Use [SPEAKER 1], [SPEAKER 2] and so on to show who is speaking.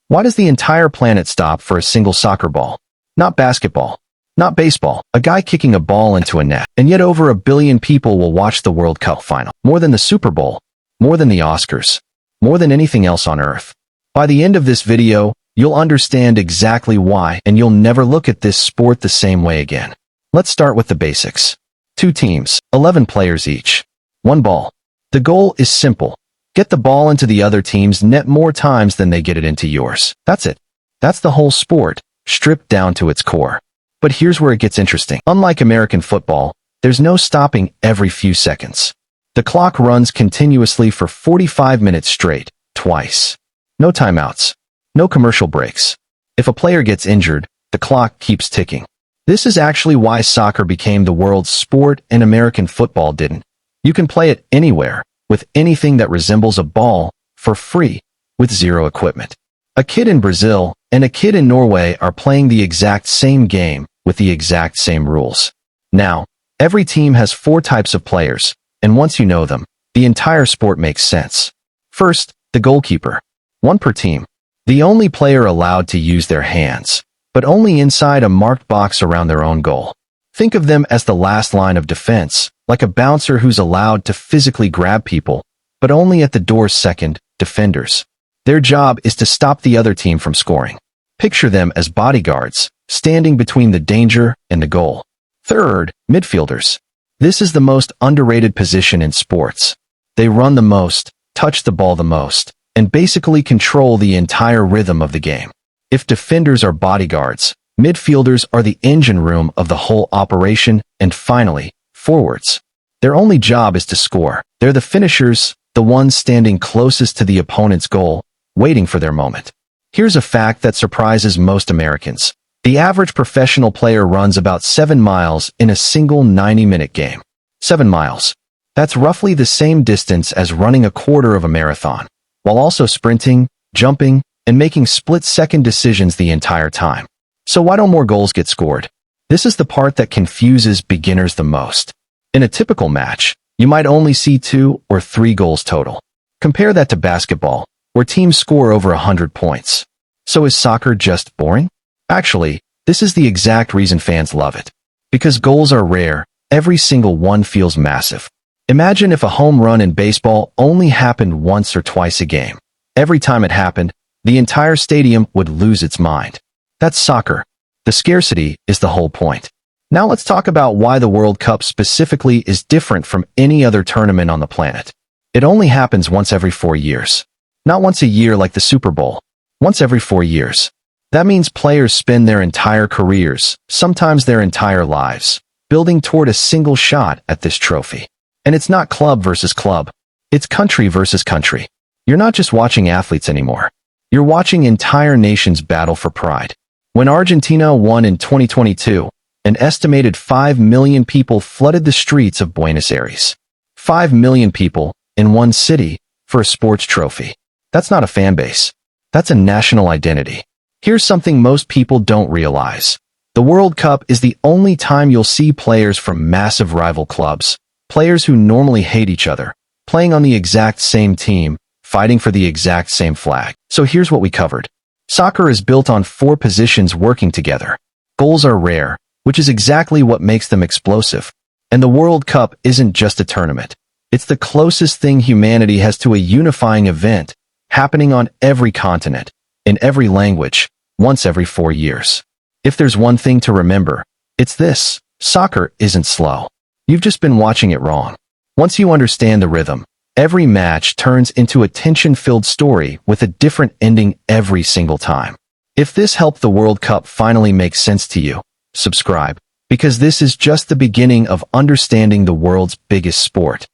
[SPEAKER 1] Why does the entire planet stop for a single soccer ball? Not basketball. Not baseball. A guy kicking a ball into a net. And yet over 1 billion people will watch the World Cup final. More than the Super Bowl. More than the Oscars. More than anything else on Earth. By the end of this video, you'll understand exactly why, and you'll never look at this sport the same way again. Let's start with the basics. 2 teams, 11 players each. 1 ball. The goal is simple. Get the ball into the other team's net more times than they get it into yours. That's it. That's the whole sport, stripped down to its core. But here's where it gets interesting. Unlike American football, there's no stopping every few seconds. The clock runs continuously for 45 minutes straight, twice. No timeouts. No commercial breaks. If a player gets injured, the clock keeps ticking. This is actually why soccer became the world's sport and American football didn't. You can play it anywhere, with anything that resembles a ball, for free, with zero equipment. A kid in Brazil and a kid in Norway are playing the exact same game with the exact same rules. Now, every team has 4 types of players, and once you know them, the entire sport makes sense. First, the goalkeeper. 1 per team. The only player allowed to use their hands, but only inside a marked box around their own goal. Think of them as the last line of defense, like a bouncer who's allowed to physically grab people, but only at the door's second, defenders. Their job is to stop the other team from scoring. Picture them as bodyguards, standing between the danger and the goal. Third, midfielders. This is the most underrated position in sports. They run the most, touch the ball the most, and basically control the entire rhythm of the game. If defenders are bodyguards, midfielders are the engine room of the whole operation, and finally, forwards. Their only job is to score. They're the finishers, the ones standing closest to the opponent's goal, waiting for their moment. Here's a fact that surprises most Americans. The average professional player runs about 7 miles in a single 90-minute game. 7 miles. That's roughly the same distance as running a quarter of a marathon, while also sprinting, jumping, and making split-second decisions the entire time. So why don't more goals get scored? This is the part that confuses beginners the most. In a typical match, you might only see 2 or 3 goals total. Compare that to basketball, where teams score over 100 points. So is soccer just boring? Actually, this is the exact reason fans love it. Because goals are rare, every single one feels massive. Imagine if a home run in baseball only happened once or twice a game. Every time it happened, the entire stadium would lose its mind. That's soccer. The scarcity is the whole point. Now let's talk about why the World Cup specifically is different from any other tournament on the planet. It only happens once every 4 years. Not once a year like the Super Bowl. Once every 4 years. That means players spend their entire careers, sometimes their entire lives, building toward a single shot at this trophy. And it's not club versus club. It's country versus country. You're not just watching athletes anymore. You're watching entire nations battle for pride. When Argentina won in 2022, an estimated 5 million people flooded the streets of Buenos Aires. 5 million people in one city for a sports trophy. That's not a fan base. That's a national identity. Here's something most people don't realize. The World Cup is the only time you'll see players from massive rival clubs, players who normally hate each other, playing on the exact same team, fighting for the exact same flag. So here's what we covered. Soccer is built on 4 positions working together. Goals are rare, which is exactly what makes them explosive. And the World Cup isn't just a tournament. It's the closest thing humanity has to a unifying event, happening on every continent, in every language, once every 4 years. If there's one thing to remember, it's this: soccer isn't slow. You've just been watching it wrong. Once you understand the rhythm, every match turns into a tension-filled story with a different ending every single time. If this helped the World Cup finally make sense to you, subscribe, because this is just the beginning of understanding the world's biggest sport.